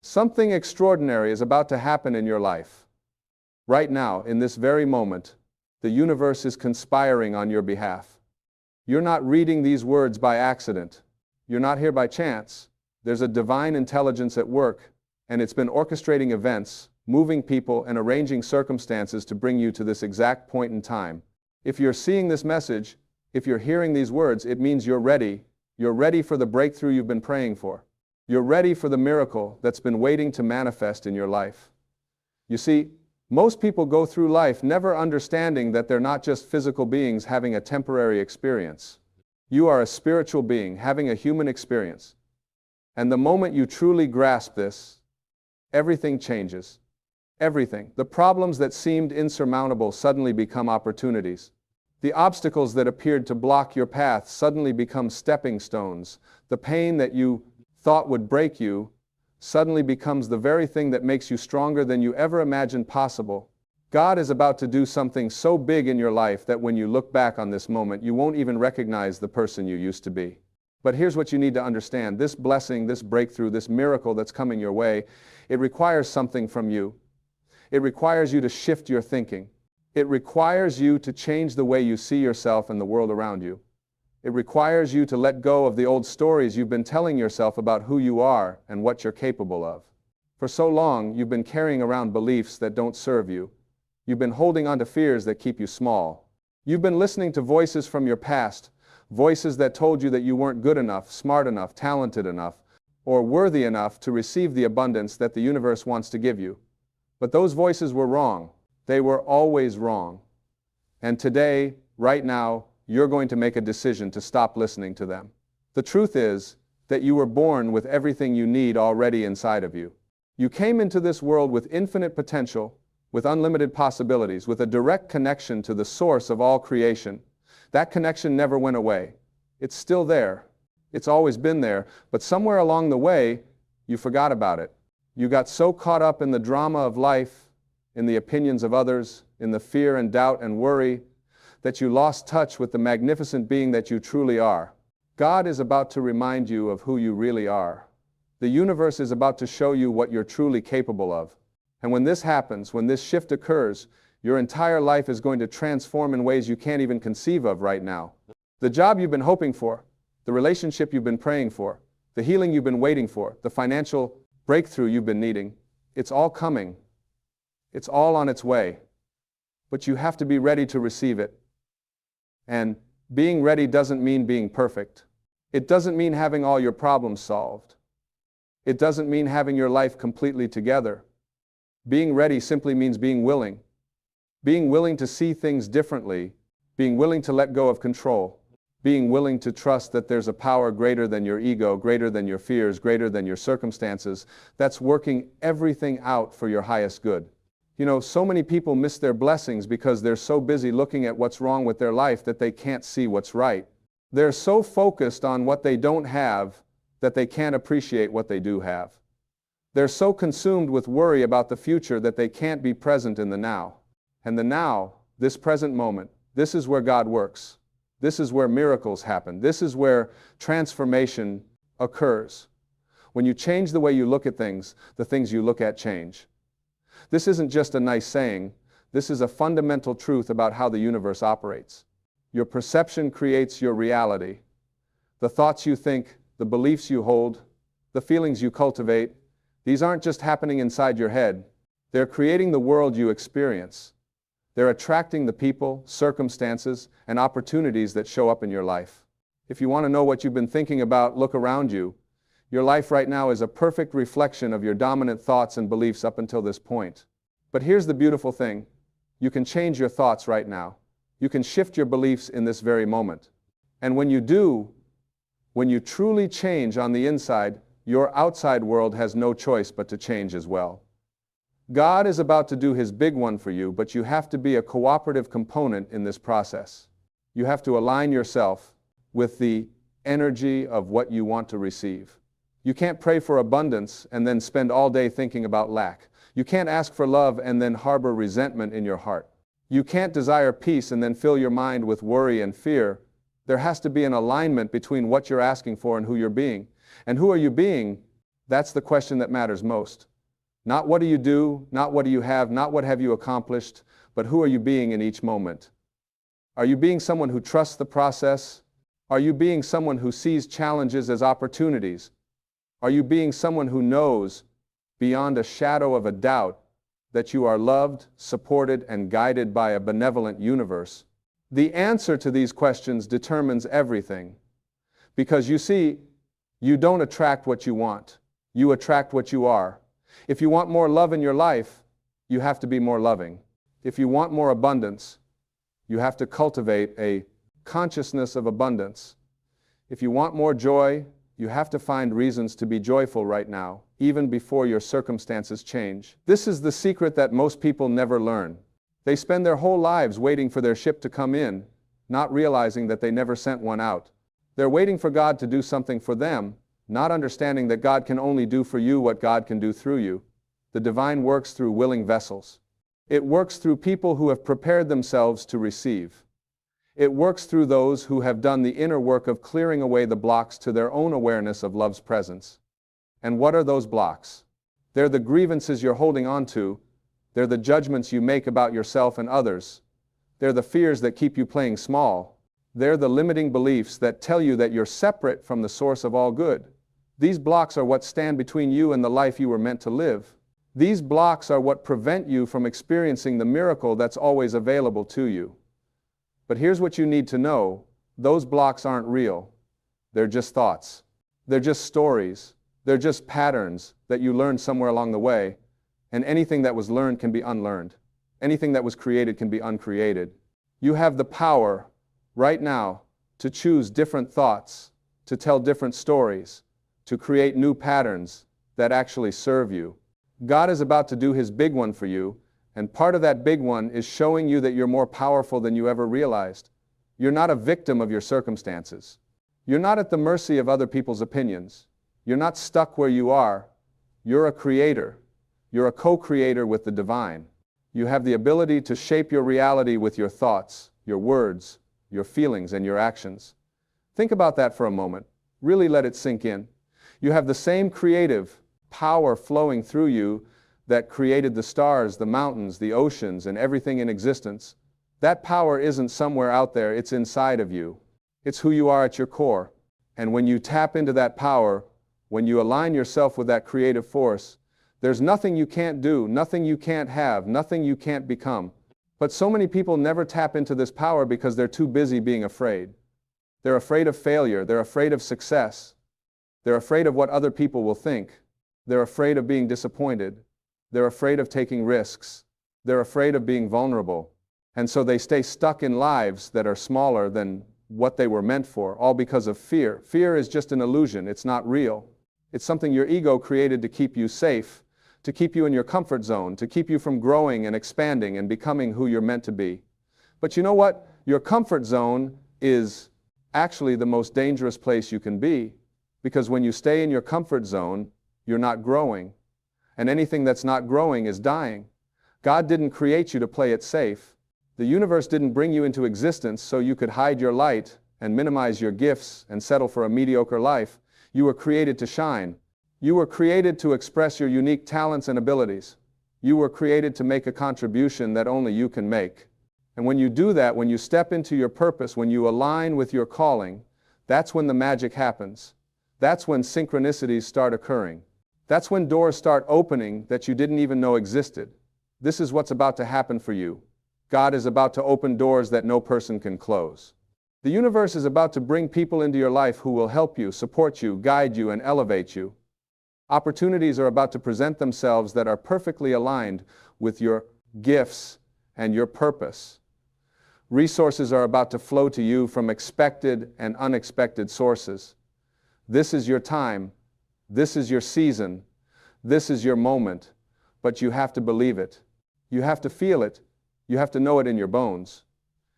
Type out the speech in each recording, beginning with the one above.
Something extraordinary is about to happen in your life. Right now, in this very moment, the universe is conspiring on your behalf. You're not reading these words by accident. You're not here by chance. There's a divine intelligence at work, and it's been orchestrating events, moving people, and arranging circumstances to bring you to this exact point in time. If you're seeing this message, if you're hearing these words, it means you're ready. You're ready for the breakthrough you've been praying for. You're ready for the miracle that's been waiting to manifest in your life. You see, most people go through life never understanding that they're not just physical beings having a temporary experience. You are a spiritual being having a human experience. And the moment you truly grasp this, everything changes. Everything. The problems that seemed insurmountable suddenly become opportunities. The obstacles that appeared to block your path suddenly become stepping stones. The pain that you thought would break you suddenly becomes the very thing that makes you stronger than you ever imagined possible. God is about to do something so big in your life that when you look back on this moment, you won't even recognize the person you used to be. But here's what you need to understand. This blessing, this breakthrough, this miracle that's coming your way, it requires something from you. It requires you to shift your thinking. It requires you to change the way you see yourself and the world around you. It requires you to let go of the old stories you've been telling yourself about who you are and what you're capable of. For so long, you've been carrying around beliefs that don't serve you. You've been holding on to fears that keep you small. You've been listening to voices from your past, voices that told you that you weren't good enough, smart enough, talented enough, or worthy enough to receive the abundance that the universe wants to give you. But those voices were wrong. They were always wrong. And today, right now, you're going to make a decision to stop listening to them. The truth is that you were born with everything you need already inside of you. You came into this world with infinite potential, with unlimited possibilities, with a direct connection to the source of all creation. That connection never went away. It's still there. It's always been there, but somewhere along the way, you forgot about it. You got so caught up in the drama of life, in the opinions of others, in the fear and doubt and worry, that you lost touch with the magnificent being that you truly are. God is about to remind you of who you really are. The universe is about to show you what you're truly capable of. And when this happens, when this shift occurs, your entire life is going to transform in ways you can't even conceive of right now. The job you've been hoping for, the relationship you've been praying for, the healing you've been waiting for, the financial breakthrough you've been needing, it's all coming. It's all on its way. But you have to be ready to receive it. And being ready doesn't mean being perfect. It doesn't mean having all your problems solved. It doesn't mean having your life completely together. Being ready simply means being willing. Being willing to see things differently. Being willing to let go of control. Being willing to trust that there's a power greater than your ego, greater than your fears, greater than your circumstances, that's working everything out for your highest good. You know, so many people miss their blessings because they're so busy looking at what's wrong with their life that they can't see what's right. They're so focused on what they don't have that they can't appreciate what they do have. They're so consumed with worry about the future that they can't be present in the now. And the now, this present moment, this is where God works. This is where miracles happen. This is where transformation occurs. When you change the way you look at things, the things you look at change. This isn't just a nice saying. This is a fundamental truth about how the universe operates. Your perception creates your reality. The thoughts you think, the beliefs you hold, the feelings you cultivate, these aren't just happening inside your head. They're creating the world you experience. They're attracting the people, circumstances, and opportunities that show up in your life. If you want to know what you've been thinking about, look around you. Your life right now is a perfect reflection of your dominant thoughts and beliefs up until this point. But here's the beautiful thing. You can change your thoughts right now. You can shift your beliefs in this very moment. And when you do, when you truly change on the inside, your outside world has no choice but to change as well. God is about to do His big one for you, but you have to be a cooperative component in this process. You have to align yourself with the energy of what you want to receive. You can't pray for abundance and then spend all day thinking about lack. You can't ask for love and then harbor resentment in your heart. You can't desire peace and then fill your mind with worry and fear. There has to be an alignment between what you're asking for and who you're being. And who are you being? That's the question that matters most. Not what do you do, not what do you have, not what have you accomplished, but who are you being in each moment? Are you being someone who trusts the process? Are you being someone who sees challenges as opportunities? Are you being someone who knows, beyond a shadow of a doubt, that you are loved, supported, and guided by a benevolent universe? The answer to these questions determines everything. Because you see, you don't attract what you want. You attract what you are. If you want more love in your life, you have to be more loving. If you want more abundance, you have to cultivate a consciousness of abundance. If you want more joy, you have to find reasons to be joyful right now, even before your circumstances change. This is the secret that most people never learn. They spend their whole lives waiting for their ship to come in, not realizing that they never sent one out. They're waiting for God to do something for them, not understanding that God can only do for you what God can do through you. The divine works through willing vessels. It works through people who have prepared themselves to receive. It works through those who have done the inner work of clearing away the blocks to their own awareness of love's presence. And what are those blocks? They're the grievances you're holding on to. They're the judgments you make about yourself and others. They're the fears that keep you playing small. They're the limiting beliefs that tell you that you're separate from the source of all good. These blocks are what stand between you and the life you were meant to live. These blocks are what prevent you from experiencing the miracle that's always available to you. But here's what you need to know. Those blocks aren't real. They're just thoughts. They're just stories. They're just patterns that you learned somewhere along the way. And anything that was learned can be unlearned. Anything that was created can be uncreated. You have the power right now to choose different thoughts, to tell different stories, to create new patterns that actually serve you. God is about to do His big one for you, and part of that big one is showing you that you're more powerful than you ever realized. You're not a victim of your circumstances. You're not at the mercy of other people's opinions. You're not stuck where you are. You're a creator. You're a co-creator with the divine. You have the ability to shape your reality with your thoughts, your words, your feelings, and your actions. Think about that for a moment. Really let it sink in. You have the same creative power flowing through you that created the stars, the mountains, the oceans, and everything in existence. That power isn't somewhere out there, it's inside of you. It's who you are at your core. And when you tap into that power, when you align yourself with that creative force, there's nothing you can't do, nothing you can't have, nothing you can't become. But so many people never tap into this power because they're too busy being afraid. They're afraid of failure, they're afraid of success, they're afraid of what other people will think. They're afraid of being disappointed. They're afraid of taking risks. They're afraid of being vulnerable. And so they stay stuck in lives that are smaller than what they were meant for, all because of fear. Fear is just an illusion. It's not real. It's something your ego created to keep you safe, to keep you in your comfort zone, to keep you from growing and expanding and becoming who you're meant to be. But you know what? Your comfort zone is actually the most dangerous place you can be, because when you stay in your comfort zone, you're not growing. And anything that's not growing is dying. God didn't create you to play it safe. The universe didn't bring you into existence so you could hide your light and minimize your gifts and settle for a mediocre life. You were created to shine. You were created to express your unique talents and abilities. You were created to make a contribution that only you can make. And when you do that, when you step into your purpose, when you align with your calling, that's when the magic happens. That's when synchronicities start occurring. That's when doors start opening that you didn't even know existed. This is what's about to happen for you. God is about to open doors that no person can close. The universe is about to bring people into your life who will help you, support you, guide you, and elevate you. Opportunities are about to present themselves that are perfectly aligned with your gifts and your purpose. Resources are about to flow to you from expected and unexpected sources. This is your time. This is your season. This is your moment. But you have to believe it. You have to feel it. You have to know it in your bones.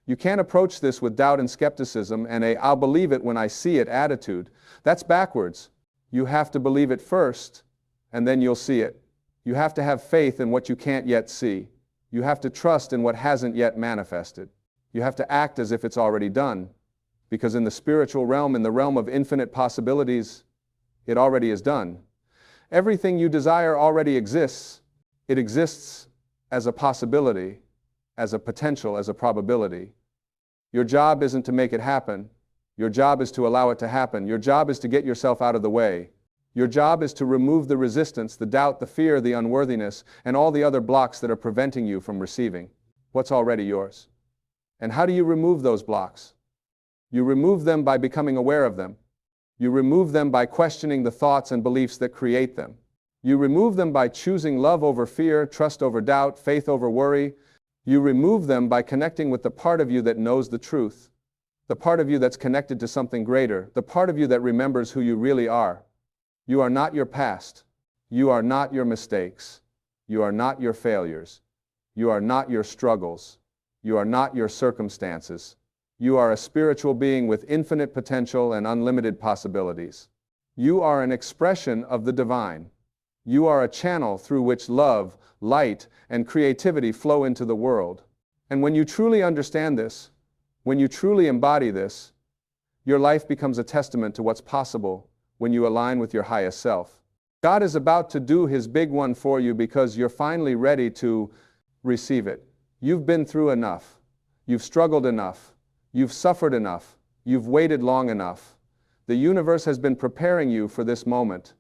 You can't approach this with doubt and skepticism and a "I'll believe it when I see it" attitude. That's backwards. You have to believe it first, and then you'll see it. You have to have faith in what you can't yet see. You have to trust in what hasn't yet manifested. You have to act as if it's already done, because in the spiritual realm, in the realm of infinite possibilities, it already is done. Everything you desire already exists. It exists as a possibility, as a potential, as a probability. Your job isn't to make it happen. Your job is to allow it to happen. Your job is to get yourself out of the way. Your job is to remove the resistance, the doubt, the fear, the unworthiness, and all the other blocks that are preventing you from receiving what's already yours. And how do you remove those blocks? You remove them by becoming aware of them. You remove them by questioning the thoughts and beliefs that create them. You remove them by choosing love over fear, trust over doubt, faith over worry. You remove them by connecting with the part of you that knows the truth, the part of you that's connected to something greater, the part of you that remembers who you really are. You are not your past. You are not your mistakes. You are not your failures. You are not your struggles. You are not your circumstances. You are a spiritual being with infinite potential and unlimited possibilities. You are an expression of the divine. You are a channel through which love, light, and creativity flow into the world. And when you truly understand this, when you truly embody this, your life becomes a testament to what's possible when you align with your highest self. God is about to do His big one for you because you're finally ready to receive it. You've been through enough. You've struggled enough. You've suffered enough. You've waited long enough. The universe has been preparing you for this moment.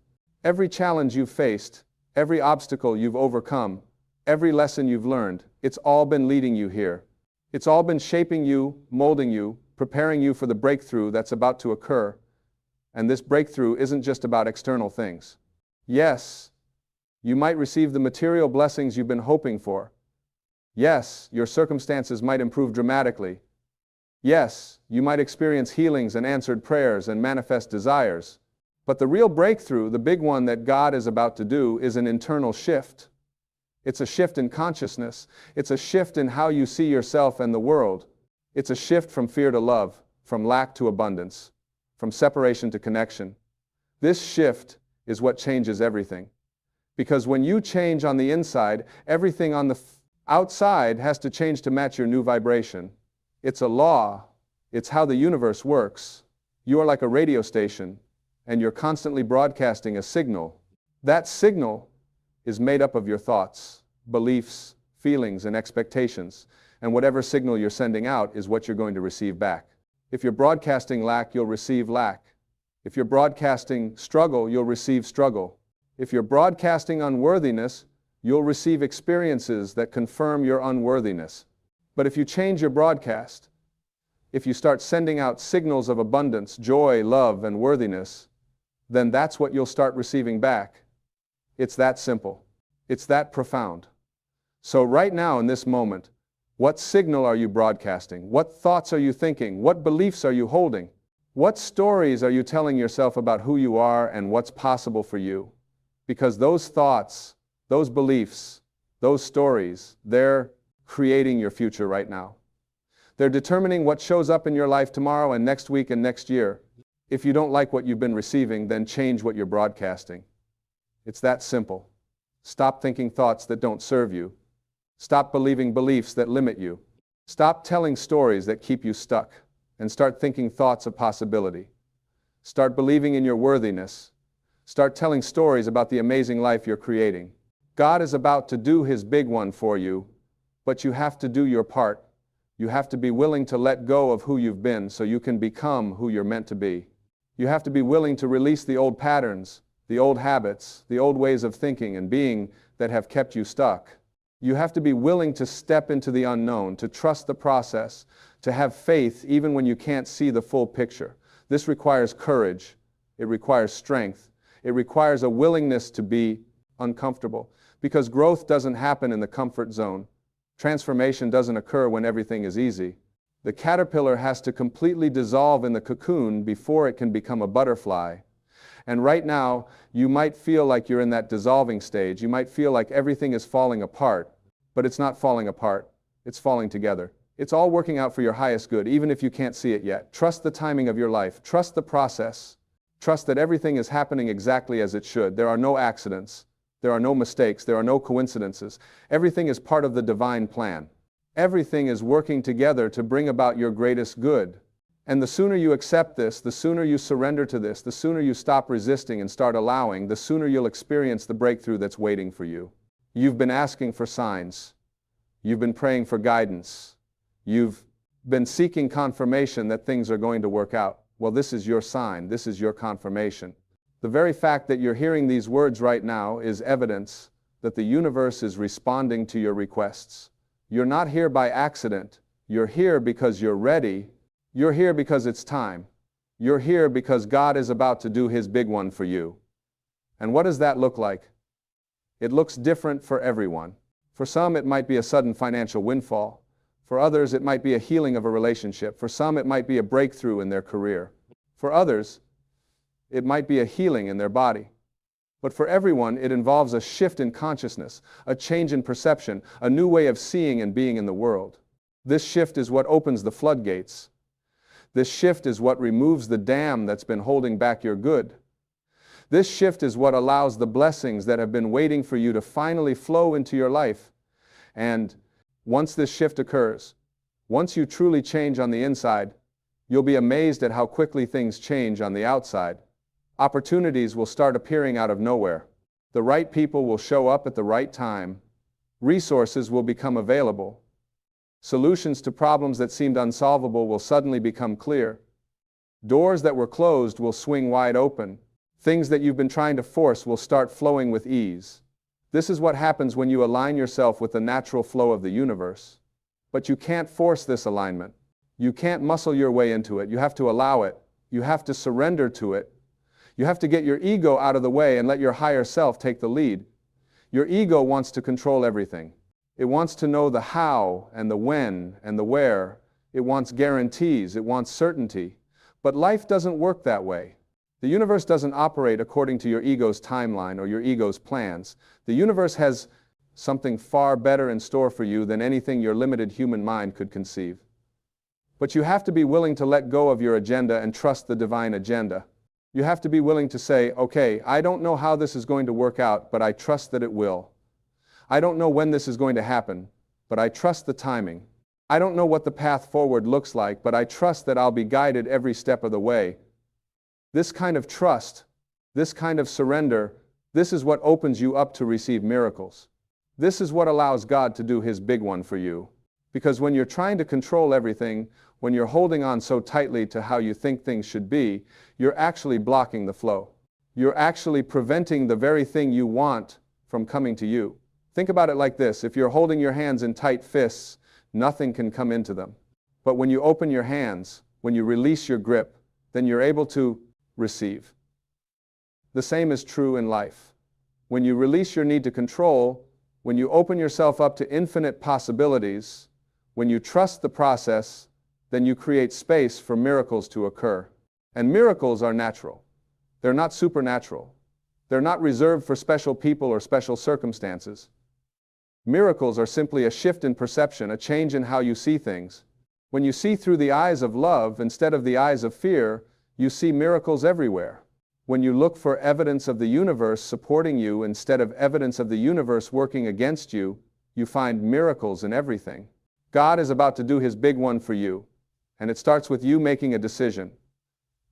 Every challenge you've faced, every obstacle you've overcome, every lesson you've learned, it's all been leading you here. It's all been shaping you, molding you, preparing you for the breakthrough that's about to occur. And this breakthrough isn't just about external things. Yes, you might receive the material blessings you've been hoping for. Yes, your circumstances might improve dramatically. Yes, you might experience healings and answered prayers and manifest desires. But the real breakthrough, the big one that God is about to do, is an internal shift. It's a shift in consciousness. It's a shift in how you see yourself and the world. It's a shift from fear to love, from lack to abundance, from separation to connection. This shift is what changes everything. Because when you change on the inside, everything on the outside has to change to match your new vibration. It's a law. It's how the universe works. You are like a radio station, and you're constantly broadcasting a signal. That signal is made up of your thoughts, beliefs, feelings, and expectations. And whatever signal you're sending out is what you're going to receive back. If you're broadcasting lack, you'll receive lack. If you're broadcasting struggle, you'll receive struggle. If you're broadcasting unworthiness, you'll receive experiences that confirm your unworthiness. But if you change your broadcast, if you start sending out signals of abundance, joy, love, and worthiness, then that's what you'll start receiving back. It's that simple. It's that profound. So right now in this moment, what signal are you broadcasting? What thoughts are you thinking? What beliefs are you holding? What stories are you telling yourself about who you are and what's possible for you? Because those thoughts, those beliefs, those stories, they're creating your future right now. They're determining what shows up in your life tomorrow and next week and next year. If you don't like what you've been receiving, then change what you're broadcasting. It's that simple. Stop thinking thoughts that don't serve you. Stop believing beliefs that limit you. Stop telling stories that keep you stuck, and start thinking thoughts of possibility. Start believing in your worthiness. Start telling stories about the amazing life you're creating. God is about to do His big one for you, but you have to do your part. You have to be willing to let go of who you've been so you can become who you're meant to be. You have to be willing to release the old patterns, the old habits, the old ways of thinking and being that have kept you stuck. You have to be willing to step into the unknown, to trust the process, to have faith even when you can't see the full picture. This requires courage. It requires strength. It requires a willingness to be uncomfortable, because growth doesn't happen in the comfort zone. Transformation doesn't occur when everything is easy. The caterpillar has to completely dissolve in the cocoon before it can become a butterfly. And right now, you might feel like you're in that dissolving stage. You might feel like everything is falling apart, but it's not falling apart. It's falling together. It's all working out for your highest good, even if you can't see it yet. Trust the timing of your life. Trust the process. Trust that everything is happening exactly as it should. There are no accidents. There are no mistakes. There are no coincidences. Everything is part of the divine plan. Everything is working together to bring about your greatest good. And the sooner you accept this, the sooner you surrender to this, the sooner you stop resisting and start allowing, the sooner you'll experience the breakthrough that's waiting for you. You've been asking for signs. You've been praying for guidance. You've been seeking confirmation that things are going to work out. Well, this is your sign. This is your confirmation. The very fact that you're hearing these words right now is evidence that the universe is responding to your requests. You're not here by accident. You're here because you're ready. You're here because it's time. You're here because God is about to do His big one for you. And what does that look like? It looks different for everyone. For some, it might be a sudden financial windfall. For others, it might be a healing of a relationship. For some, it might be a breakthrough in their career. For others, it might be a healing in their body. But for everyone, it involves a shift in consciousness, a change in perception, a new way of seeing and being in the world. This shift is what opens the floodgates. This shift is what removes the dam that's been holding back your good. This shift is what allows the blessings that have been waiting for you to finally flow into your life. And once this shift occurs, once you truly change on the inside, you'll be amazed at how quickly things change on the outside. Opportunities will start appearing out of nowhere. The right people will show up at the right time. Resources will become available. Solutions to problems that seemed unsolvable will suddenly become clear. Doors that were closed will swing wide open. Things that you've been trying to force will start flowing with ease. This is what happens when you align yourself with the natural flow of the universe. But you can't force this alignment. You can't muscle your way into it. You have to allow it. You have to surrender to it. You have to get your ego out of the way and let your higher self take the lead. Your ego wants to control everything. It wants to know the how and the when and the where. It wants guarantees. It wants certainty. But life doesn't work that way. The universe doesn't operate according to your ego's timeline or your ego's plans. The universe has something far better in store for you than anything your limited human mind could conceive. But you have to be willing to let go of your agenda and trust the divine agenda. You have to be willing to say, okay, I don't know how this is going to work out, but I trust that it will. I don't know when this is going to happen, but I trust the timing. I don't know what the path forward looks like, but I trust that I'll be guided every step of the way. This kind of trust, this kind of surrender, this is what opens you up to receive miracles. This is what allows God to do His big one for you. Because when you're trying to control everything, when you're holding on so tightly to how you think things should be, you're actually blocking the flow. You're actually preventing the very thing you want from coming to you. Think about it like this. If you're holding your hands in tight fists, nothing can come into them. But when you open your hands, when you release your grip, then you're able to receive. The same is true in life. When you release your need to control, when you open yourself up to infinite possibilities, when you trust the process, then you create space for miracles to occur. And miracles are natural. They're not supernatural. They're not reserved for special people or special circumstances. Miracles are simply a shift in perception, a change in how you see things. When you see through the eyes of love instead of the eyes of fear, you see miracles everywhere. When you look for evidence of the universe supporting you instead of evidence of the universe working against you, you find miracles in everything. God is about to do His big one for you, and it starts with you making a decision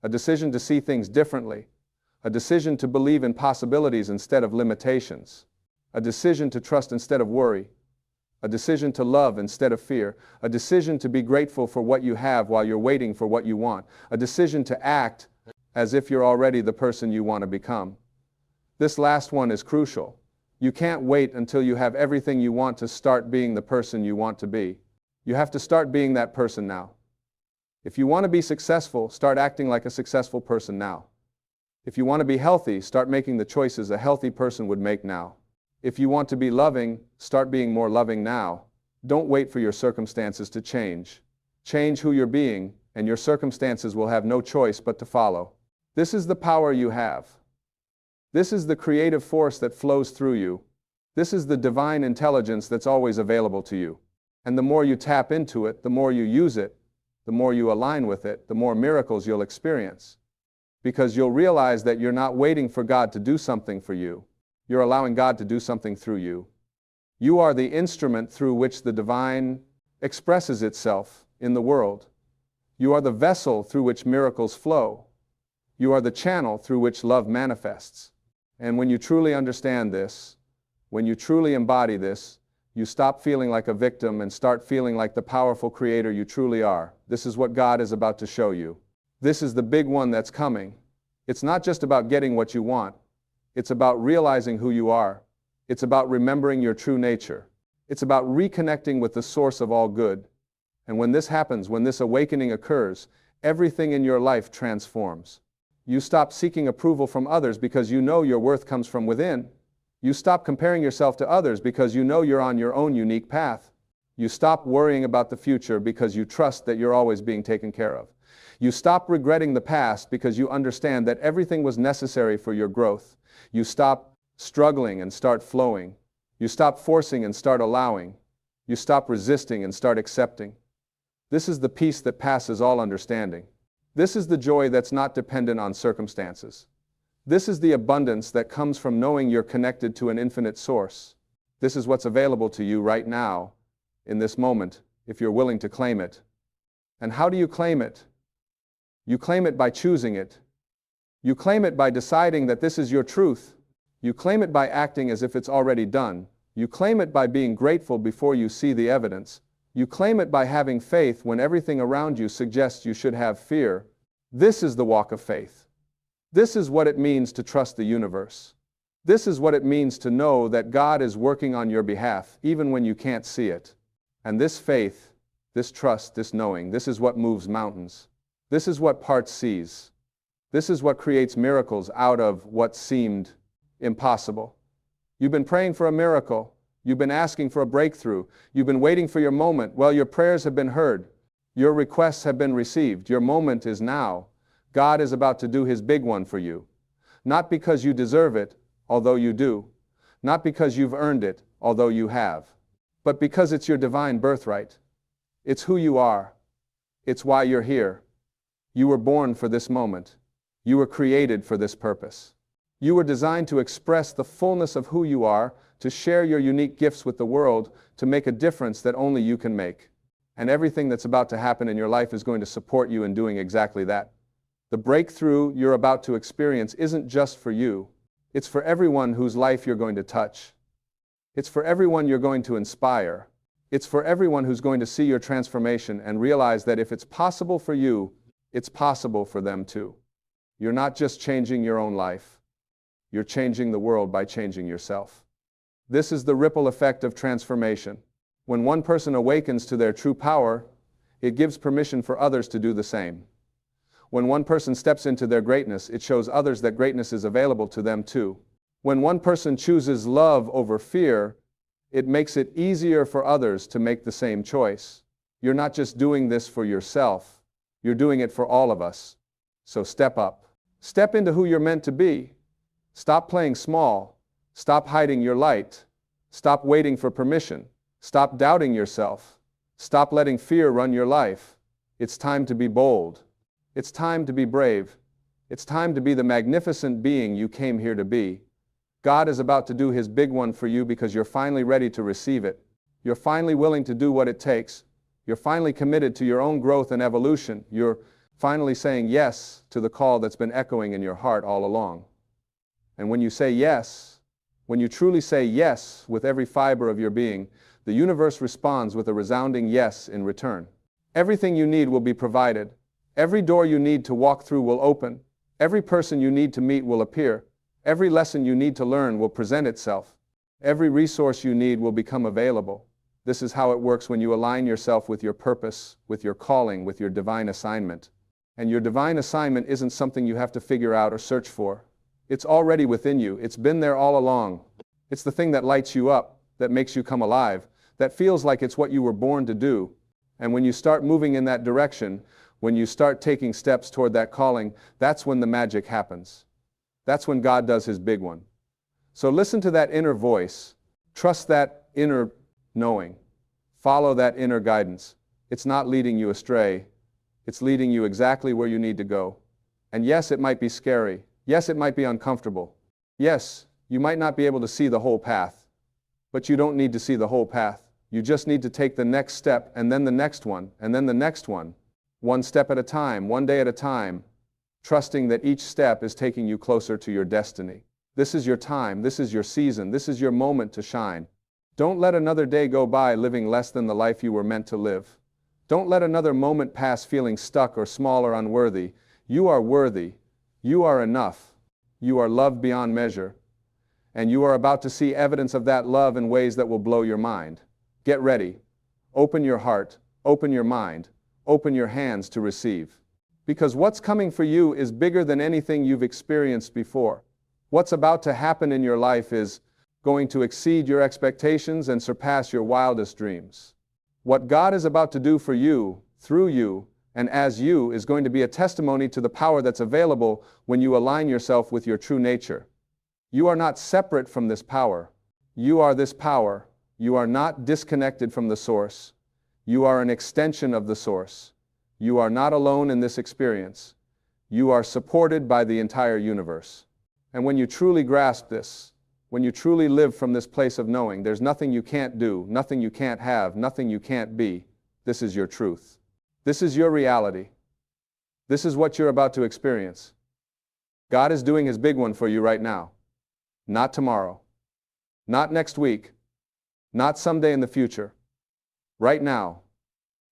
to see things differently, a decision to believe in possibilities instead of limitations, a decision to trust instead of worry, a decision to love instead of fear, a decision to be grateful for what you have while you're waiting for what you want, a decision to act as if you're already the person you want to become. This last one is crucial. You can't wait until you have everything you want to start being the person you want to be. You have to start being that person now. If you want to be successful, start acting like a successful person now. If you want to be healthy, start making the choices a healthy person would make now. If you want to be loving, start being more loving now. Don't wait for your circumstances to change. Change who you're being, and your circumstances will have no choice but to follow. This is the power you have. This is the creative force that flows through you. This is the divine intelligence that's always available to you. And the more you tap into it, the more you use it, the more you align with it, the more miracles you'll experience. Because you'll realize that you're not waiting for God to do something for you. You're allowing God to do something through you. You are the instrument through which the divine expresses itself in the world. You are the vessel through which miracles flow. You are the channel through which love manifests. And when you truly understand this, when you truly embody this, you stop feeling like a victim and start feeling like the powerful creator you truly are. This is what God is about to show you. This is the big one that's coming. It's not just about getting what you want. It's about realizing who you are. It's about remembering your true nature. It's about reconnecting with the source of all good. And when this happens, when this awakening occurs, everything in your life transforms. You stop seeking approval from others because you know your worth comes from within. You stop comparing yourself to others because you know you're on your own unique path. You stop worrying about the future because you trust that you're always being taken care of. You stop regretting the past because you understand that everything was necessary for your growth. You stop struggling and start flowing. You stop forcing and start allowing. You stop resisting and start accepting. This is the peace that passes all understanding. This is the joy that's not dependent on circumstances. This is the abundance that comes from knowing you're connected to an infinite source. This is what's available to you right now, in this moment, if you're willing to claim it. And how do you claim it? You claim it by choosing it. You claim it by deciding that this is your truth. You claim it by acting as if it's already done. You claim it by being grateful before you see the evidence. You claim it by having faith when everything around you suggests you should have fear. This is the walk of faith. This is what it means to trust the universe. This is what it means to know that God is working on your behalf, even when you can't see it. And this faith, this trust, this knowing, this is what moves mountains. This is what parts seas. This is what creates miracles out of what seemed impossible. You've been praying for a miracle. You've been asking for a breakthrough. You've been waiting for your moment. Well, your prayers have been heard. Your requests have been received. Your moment is now. God is about to do His big one for you. Not because you deserve it, although you do. Not because you've earned it, although you have. But because it's your divine birthright. It's who you are. It's why you're here. You were born for this moment. You were created for this purpose. You were designed to express the fullness of who you are, to share your unique gifts with the world, to make a difference that only you can make. And everything that's about to happen in your life is going to support you in doing exactly that. The breakthrough you're about to experience isn't just for you. It's for everyone whose life you're going to touch. It's for everyone you're going to inspire. It's for everyone who's going to see your transformation and realize that if it's possible for you, it's possible for them too. You're not just changing your own life. You're changing the world by changing yourself. This is the ripple effect of transformation. When one person awakens to their true power, it gives permission for others to do the same. When one person steps into their greatness, it shows others that greatness is available to them too. When one person chooses love over fear, it makes it easier for others to make the same choice. You're not just doing this for yourself, you're doing it for all of us. So step up. Step into who you're meant to be. Stop playing small. Stop hiding your light. Stop waiting for permission. Stop doubting yourself. Stop letting fear run your life. It's time to be bold. It's time to be brave. It's time to be the magnificent being you came here to be. God is about to do His big one for you because you're finally ready to receive it. You're finally willing to do what it takes. You're finally committed to your own growth and evolution. You're finally saying yes to the call that's been echoing in your heart all along. And when you say yes, when you truly say yes with every fiber of your being, the universe responds with a resounding yes in return. Everything you need will be provided. Every door you need to walk through will open. Every person you need to meet will appear. Every lesson you need to learn will present itself. Every resource you need will become available. This is how it works when you align yourself with your purpose, with your calling, with your divine assignment. And your divine assignment isn't something you have to figure out or search for. It's already within you. It's been there all along. It's the thing that lights you up, that makes you come alive, that feels like it's what you were born to do. And when you start moving in that direction, when you start taking steps toward that calling, that's when the magic happens. That's when God does His big one. So listen to that inner voice. Trust that inner knowing. Follow that inner guidance. It's not leading you astray. It's leading you exactly where you need to go. And yes, it might be scary. Yes, it might be uncomfortable. Yes, you might not be able to see the whole path. But you don't need to see the whole path. You just need to take the next step, and then the next one, and then the next one. one step at a time, one day at a time, trusting that each step is taking you closer to your destiny. This is your time, this is your season, this is your moment to shine. Don't let another day go by living less than the life you were meant to live. Don't let another moment pass feeling stuck or small or unworthy. You are worthy. You are enough. You are loved beyond measure. And you are about to see evidence of that love in ways that will blow your mind. Get ready. Open your heart. Open your mind. Open your hands to receive. Because what's coming for you is bigger than anything you've experienced before. What's about to happen in your life is going to exceed your expectations and surpass your wildest dreams. What God is about to do for you, through you, and as you is going to be a testimony to the power that's available when you align yourself with your true nature. You are not separate from this power. You are this power. You are not disconnected from the source. You are an extension of the source. You are not alone in this experience. You are supported by the entire universe. And when you truly grasp this, when you truly live from this place of knowing, there's nothing you can't do, nothing you can't have, nothing you can't be. This is your truth. This is your reality. This is what you're about to experience. God is doing His big one for you right now. Not tomorrow. Not next week. Not someday in the future. Right now.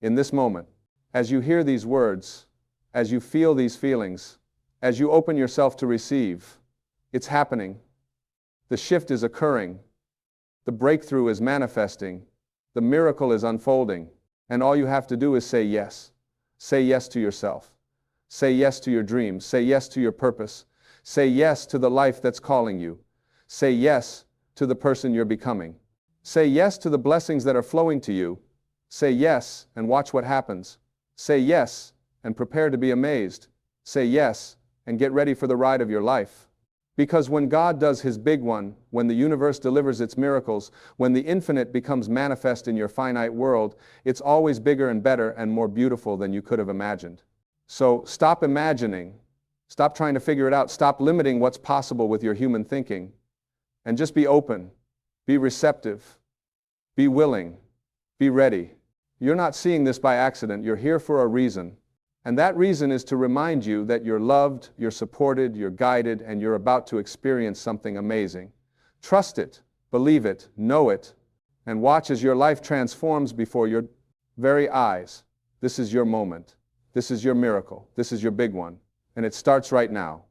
In this moment. As you hear these words, as you feel these feelings, as you open yourself to receive, it's happening. The shift is occurring. The breakthrough is manifesting. The miracle is unfolding. And all you have to do is say yes. Say yes to yourself. Say yes to your dreams. Say yes to your purpose. Say yes to the life that's calling you. Say yes to the person you're becoming. Say yes to the blessings that are flowing to you. Say yes and watch what happens. Say yes and prepare to be amazed. Say yes and get ready for the ride of your life. Because when God does His big one, when the universe delivers its miracles, when the infinite becomes manifest in your finite world, it's always bigger and better and more beautiful than you could have imagined. So stop imagining, stop trying to figure it out, stop limiting what's possible with your human thinking, and just be open, be receptive, be willing, be ready. You're not seeing this by accident, you're here for a reason. And that reason is to remind you that you're loved, you're supported, you're guided, and you're about to experience something amazing. Trust it, believe it, know it, and watch as your life transforms before your very eyes. This is your moment. This is your miracle. This is your big one. And it starts right now.